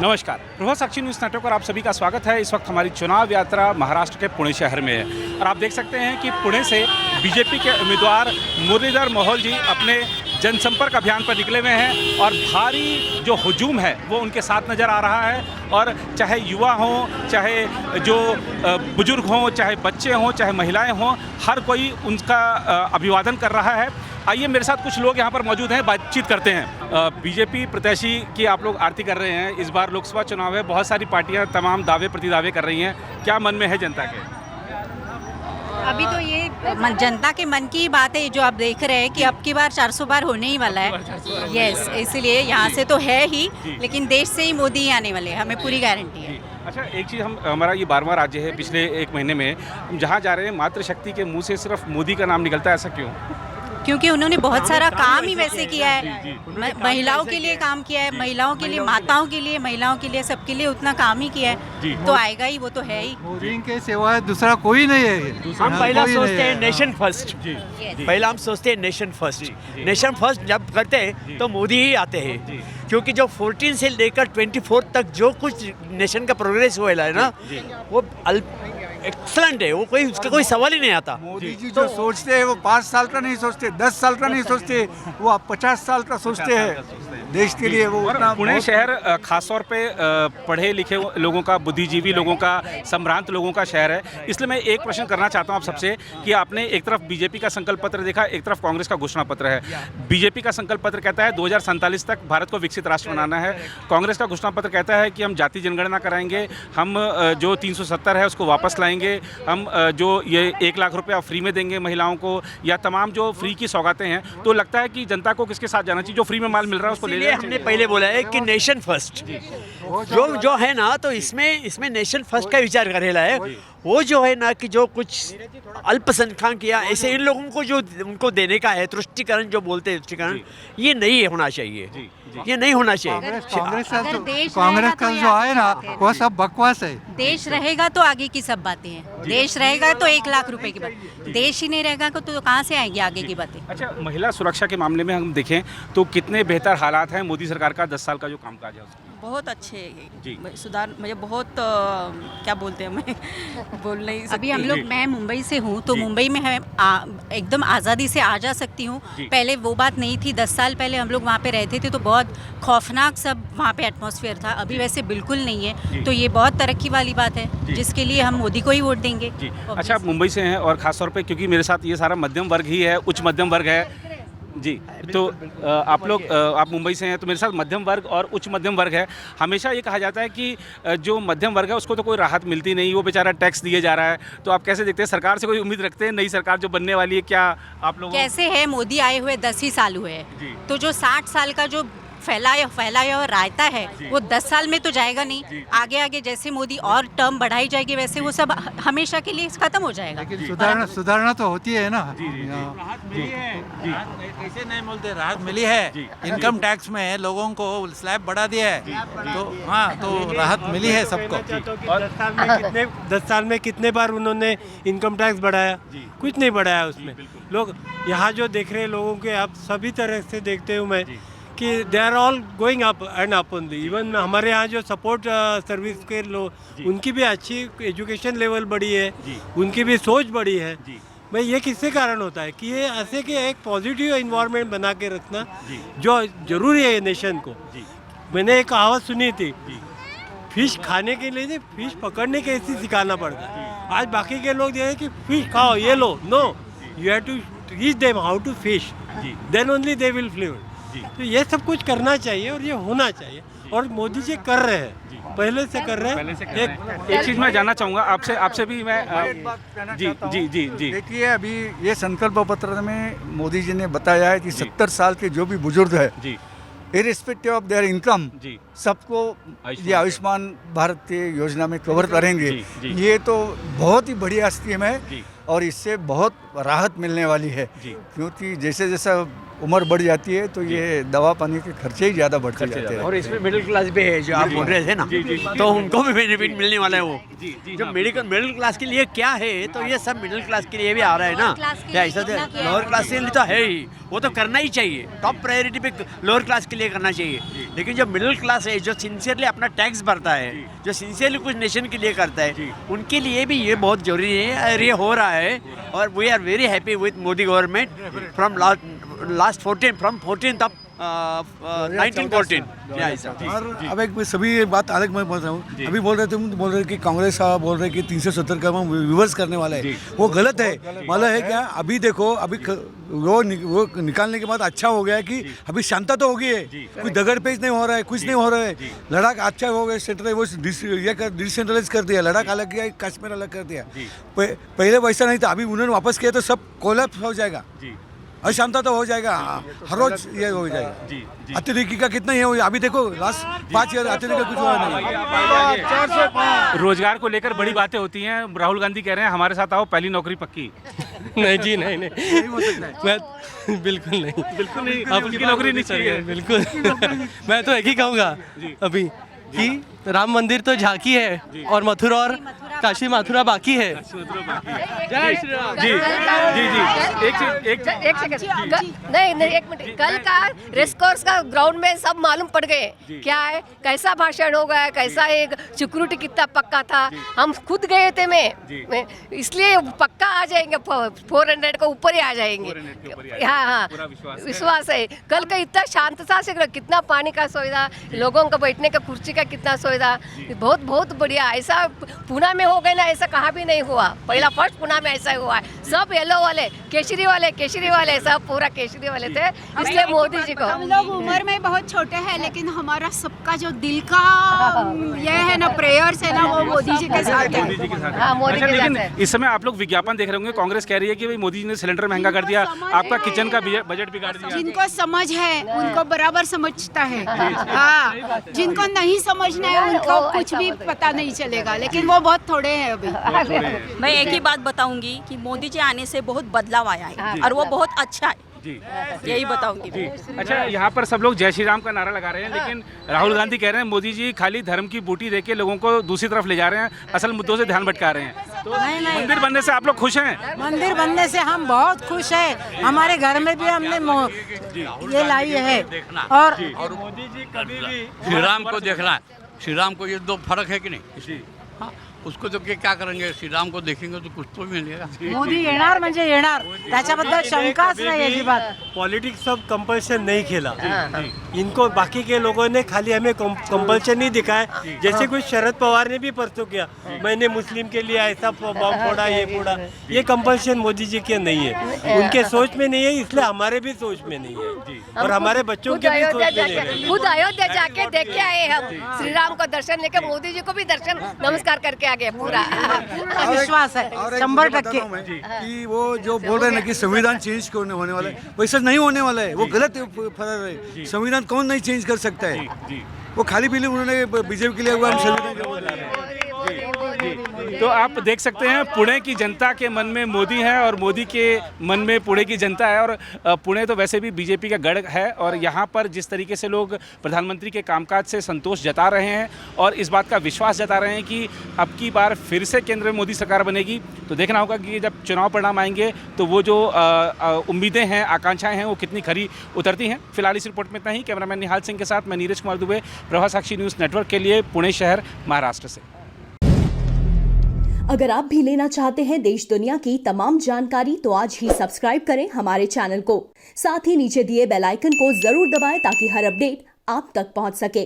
नमस्कार, प्रभा साक्षी news network पर आप सभी का स्वागत है। इस वक्त हमारी चुनाव यात्रा महाराष्ट्र के पुणे शहर में है और आप देख सकते हैं कि पुणे से बीजेपी के उम्मीदवार मुरलीधर मोहोल जी अपने जनसंपर्क अभियान पर निकले हुए हैं और भारी जो हुजूम है वो उनके साथ नज़र आ रहा है। और चाहे युवा हों, चाहे जो बुजुर्ग हों, चाहे बच्चे हों, चाहे महिलाएं हों, हर कोई उनका अभिवादन कर रहा है। आइए मेरे साथ कुछ लोग यहाँ पर मौजूद हैं, बातचीत करते हैं। बीजेपी प्रत्याशी की आप लोग आरती कर रहे हैं। इस बार लोकसभा चुनाव है, बहुत सारी पार्टियाँ तमाम दावे प्रतिदावे कर रही हैं। क्या मन में है जनता के? अभी तो ये जनता के मन की बात है जो आप देख रहे हैं कि अब की बार 400 बार होने ही वाला है। यस, इसलिए यहाँ से तो है ही, लेकिन देश से ही मोदी ही आने वाले हैं, हमें पूरी गारंटी है। अच्छा, एक चीज़, हमारा ये 12वां राज्य है। पिछले एक महीने में हम जहाँ जा रहे हैं मातृशक्ति के मुंह से सिर्फ मोदी का नाम निकलता है, ऐसा क्यों? क्योंकि उन्होंने बहुत सारा काम ही वैसे किया है। महिलाओं के लिए काम किया है, महिलाओं के लिए, माताओं के लिए, महिलाओं के लिए, सबके लिए उतना काम ही किया है, तो आएगा ही, वो तो है ही। मोदी के सिवा दूसरा कोई नहीं है। हम पहला सोचते हैं नेशन फर्स्ट। पहला हम सोचते हैं नेशन फर्स्ट। नेशन फर्स्ट जब करते हैं तो मोदी ही आते हैं, क्योंकि जो 14 से लेकर 24 तक जो कुछ नेशन का प्रोग्रेस हुआ है ना, वो एक्सलेंट है। वो कोई उसका कोई सवाल ही नहीं आता। मोदी जी जो सोचते हैं वो 5 साल का नहीं सोचते, 10 साल का नहीं सोचते, वो 50 साल का सोचते हैं देश के लिए। वो पुणे शहर खासतौर पे पढ़े लिखे लोगों का, बुद्धिजीवी लोगों का, संभ्रांत लोगों का शहर है। इसलिए मैं एक प्रश्न करना चाहता हूँ आप सबसे कि आपने एक तरफ बीजेपी का संकल्प पत्र देखा, एक तरफ कांग्रेस का घोषणा पत्र है। बीजेपी का संकल्प पत्र कहता है 2047 तक भारत को विकसित राष्ट्र बनाना है। कांग्रेस का घोषणा पत्र कहता है कि हम जाति जनगणना कराएंगे, हम जो 370 है उसको वापस लाएंगे, हम जो ये 1 लाख रुपया फ्री में देंगे महिलाओं को, या तमाम जो फ्री की सौगातें हैं। तो लगता है कि जनता को किसके साथ जाना चाहिए? जो फ्री में माल मिल रहा है उसको ले लेना चाहिए। हमने पहले बोला है कि नेशन फर्स्ट जो है ना, तो इसमें नेशन फर्स्ट का विचार करेला है। वो जो है ना कि जो कुछ अल्पसंख्यक या ऐसे इन लोगों को जो उनको देने का है, तुष्टिकरण जो बोलते हैं, तुष्टिकरण, ये नहीं होना चाहिए। ये नहीं होना चाहिए। कांग्रेस का जो है ना वो सब बकवास है। देश रहेगा तो आगे की सब बातें हैं। देश रहेगा तो 1 लाख रुपए की बात, देश ही नहीं रहेगा तो कहाँ से आएंगी आगे की बातें? अच्छा, महिला सुरक्षा के मामले में हम देखें तो कितने बेहतर हालात हैं मोदी सरकार का 10 साल का जो कामकाज है उसका? बहुत अच्छे जी। सुधार, मुझे बहुत क्या बोलते हैं, मैं बोल नहीं सकती। अभी हम लोग, मैं मुंबई से हूँ, तो मुंबई में एकदम आज़ादी से आ जा सकती हूँ। पहले वो बात नहीं थी। 10 साल पहले हम लोग वहाँ पे रहते थे तो बहुत खौफनाक सब वहाँ पे एटमॉस्फेयर था। अभी वैसे बिल्कुल नहीं है, तो ये बहुत तरक्की वाली बात है, जिसके लिए हम मोदी को ही वोट देंगे। अच्छा, आप मुंबई से हैं और ख़ासतौर पे क्योंकि मेरे साथ ये सारा मध्यम वर्ग ही है, उच्च मध्यम वर्ग है जी, तो आप मुंबई से हैं, तो मेरे साथ मध्यम वर्ग और उच्च मध्यम वर्ग है। हमेशा ये कहा जाता है कि जो मध्यम वर्ग है उसको तो कोई राहत मिलती नहीं, वो बेचारा टैक्स दिए जा रहा है। तो आप कैसे देखते हैं, सरकार से कोई उम्मीद रखते हैं? नई सरकार जो बनने वाली है, क्या आप लोग कैसे है? मोदी आए हुए 10 ही साल हुए हैं, तो जो 60 साल का जो फैलाया और रायता है वो 10 साल में तो जाएगा नहीं। आगे जैसे मोदी और टर्म बढ़ाई जाएगी वैसे वो सब हमेशा के लिए खत्म हो जाएगा। लेकिन सुधारना तो होती है ना। कैसे नहीं बोलते, राहत मिली है। इनकम टैक्स में लोगों को स्लैब बढ़ा दिया है, तो हाँ, तो राहत मिली है सबको। और 10 साल में कितने बार उन्होंने इनकम टैक्स बढ़ाया? कुछ नहीं बढ़ाया उसमें। लोग यहाँ जो देख रहे हैं लोगों के, आप सभी तरह से देखते हूँ मैं कि they are all going up and up only. Even हमारे यहाँ जो सपोर्ट सर्विस के लोग, उनकी भी अच्छी एजुकेशन लेवल बढ़ी है, उनकी भी सोच बढ़ी है। भाई ये किससे कारण होता है कि ये ऐसे कि एक पॉजिटिव इन्वायरमेंट बना के रखना जो जरूरी है नेशन को। मैंने एक कहावत सुनी थी, फिश खाने के लिए फिश पकड़ने के ऐसे सिखाना पड़ता है। आज बाकी के लोग ये कि फिश खाओ, ये लो, no, you have to teach them how to fish, then only they will flavour. तो ये सब कुछ करना चाहिए और ये होना चाहिए, और मोदी जी कर रहे हैं, पहले से कर रहे हैं। एक चीज़ मैं जानना चाहूँगा आपसे भी मैं जी। देखिए, अभी ये संकल्प पत्र में मोदी जी ने बताया है कि 70 साल के जो भी बुजुर्ग है, इरिस्पेक्टिव ऑफ देयर इनकम, सबको ये आयुष्मान भारत के योजना में कवर करेंगे। ये तो बहुत ही बढ़िया स्कीम है और इससे बहुत राहत मिलने वाली है, क्योंकि जैसे जैसा उम्र बढ़ जाती है तो ये दवा पानी के खर्चे ही ज़्यादा बढ़ते जाते हैं। और इसमें मिडिल क्लास भी है जो आप बोल रहे थे ना, तो उनको भी बेनिफिट मिलने वाला है वो। जो मिडिल क्लास के लिए क्या है, तो ये सब मिडिल क्लास के लिए भी आ रहा है ना, या ऐसा लोअर क्लास के लिए तो है ही, वो तो करना ही चाहिए, टॉप प्रायोरिटी पे लोअर क्लास के लिए करना चाहिए। लेकिन जो मिडिल क्लास है, जो सिंसियरली अपना टैक्स भरता है, जो सिंसियरली कुछ नेशन के लिए करता है, उनके लिए भी ये बहुत जरूरी है और ये हो रहा है। और we are very happy with Modi government from last 14th of 1914। और अब एक सभी बात अलग मैं बोल रहा हूँ, अभी बोल रहे कि कांग्रेस बोल रहे कि 370 का हम रिवर्स करने वाला है, वो गलत है। मतलब है क्या, अभी देखो, अभी वो निकालने के बाद अच्छा हो गया कि अभी शांता तो हो गई है, कुछ दगड़ पेच नहीं हो रहा है, कुछ नहीं हो रहा है, लद्दाख अच्छा हो गया, सेंट्रल वो डिसेंट्रलाइज कर दिया, लद्दाख अलग किया, कश्मीर अलग कर दिया। पहले वैसा नहीं था, अभी उन्होंने वापस किया तो सब कोलैप्स हो जाएगा, अशांता तो हो जाएगा, हर रोज ये हो जाएगा। अतिरेकी का कितना ही हो, अभी देखो लास्ट 5 ईयर अतिरेकी कुछ हुआ नहीं। रोजगार को लेकर बड़ी बातें होती हैं, राहुल गांधी कह रहे हैं हमारे साथ आओ, पहली नौकरी पक्की। नहीं जी, नहीं मैं बिल्कुल नहीं, अब उनकी नौकरी नहीं चाहिए। बिल्कुल मैं तो एक ही कहूँगा अभी कि राम मंदिर तो झांकी है और मथुरा और काशी मथुरा बाकी है। जय श्री राम। जी जी जी, एक सेकंड, नहीं एक मिनट, कल का रेसकोर्स का ग्राउंड में सब मालूम पड़ गए क्या है, कैसा भाषण हो गया, कैसा एक सिक्योरिटी कितना पक्का था, हम खुद गए थे मैं इसलिए पक्का आ जाएंगे, 400 को ऊपर ही आ जाएंगे। हाँ, विश्वास है। कल का इतना शांतता से, कितना पानी का सुविधा, लोगों का बैठने का कुर्सी का कितना सुविधा, बहुत बढ़िया। ऐसा पुणे में हो गए ना, ऐसा कहाँ भी नहीं हुआ, पहला फर्स्ट पुणे में ऐसा हुआ है। सब येलो वाले, केसरी वाले सब पूरा केसरी वाले थे, इसलिए मोदी जी को। हम लोग उम्र में बहुत छोटे हैं, लेकिन हमारा सबका जो दिल का ये है ना, प्रेयर्स है ना, वो मोदी जी के साथ है। हाँ, मोदी के लेकिन साथ है। इस समय आप लोग विज्ञापन देख रहे होंगे, कांग्रेस कह रही है कि भाई मोदी जी ने सिलेंडर महंगा कर दिया, आपका किचन का बजट बिगाड़ दिया। जिनको समझ है उनको बराबर समझता है, हाँ, जिनको नहीं समझना है उनको कुछ भी पता नहीं चलेगा, लेकिन वो बहुत थोड़े हैं अभी। मैं एक ही बात बताऊंगी कि मोदी जी आने से बहुत बदलाव आया है और वो बहुत अच्छा है, यही बताऊंगी। अच्छा, यहाँ पर सब लोग जय श्री राम का नारा लगा रहे हैं, लेकिन राहुल गांधी कह रहे हैं मोदी जी खाली धर्म की बूटी देके लोगों को दूसरी तरफ ले जा रहे हैं, असल मुद्दों से ध्यान भटका रहे हैं। तो मंदिर बनने से आप लोग खुश हैं? मंदिर बनने से हम बहुत खुश हैं, हमारे घर में भी हमने ये लाई है। और मोदी जी कभी भी श्री राम को देखना है, श्री राम को, ये दो फर्क है कि नहीं? हाँ, उसको तो क्या करेंगे, श्री राम को देखेंगे तो कुछ तो मिलेगा। मोदी येणार म्हणजे येणार, त्याच्याबद्दल शंकाच नाही अजिबात। पॉलिटिक्स सब कंपल्शन नहीं खेला, इनको बाकी के लोगों ने खाली हमें कंपल्शन नहीं दिखाया। जैसे कुछ शरद पवार ने भी परसों किया, मैंने मुस्लिम के लिए ऐसा बम फोड़ा, ये फोड़ा, ये कंपल्शन मोदी जी के नहीं है, उनके सोच में नहीं है, इसलिए हमारे भी सोच में नहीं है और हमारे बच्चों के भी सोच में नहीं है। खुद अयोध्या जाके देख के आए हम, श्री राम को दर्शन लेके, मोदी जी को भी दर्शन नमस्कार करके आ गए पूरा। विश्वास है 100% कि वो जो बोल रहे हैं ना कि संविधान चेंज होने वाला है, वैसा नहीं होने वाला है, वो गलत फर्क है। संविधान कौन नहीं चेंज कर सकता है, वो खाली पीली उन्होंने बीजेपी के लिए हुआ, हम संविधान के बोल रहे हैं। तो आप देख सकते हैं पुणे की जनता के मन में मोदी है और मोदी के मन में पुणे की जनता है। और पुणे तो वैसे भी बीजेपी का गढ़ है और यहाँ पर जिस तरीके से लोग प्रधानमंत्री के कामकाज से संतोष जता रहे हैं और इस बात का विश्वास जता रहे हैं कि अब की बार फिर से केंद्र में मोदी सरकार बनेगी, तो देखना होगा कि जब चुनाव परिणाम आएंगे तो वो जो उम्मीदें हैं, आकांक्षाएं हैं, वो कितनी खरी उतरती हैं। फिलहाल इस रिपोर्ट में इतना ही। कैमरामैन निहाल सिंह के साथ मैं नीरज कुमार दुबे, प्रभा साक्षी न्यूज़ नेटवर्क के लिए, पुणे शहर, महाराष्ट्र से। अगर आप भी लेना चाहते हैं देश दुनिया की तमाम जानकारी तो आज ही सब्सक्राइब करें हमारे चैनल को। साथ ही नीचे दिए बेल आइकन को जरूर दबाएं ताकि हर अपडेट आप तक पहुंच सके।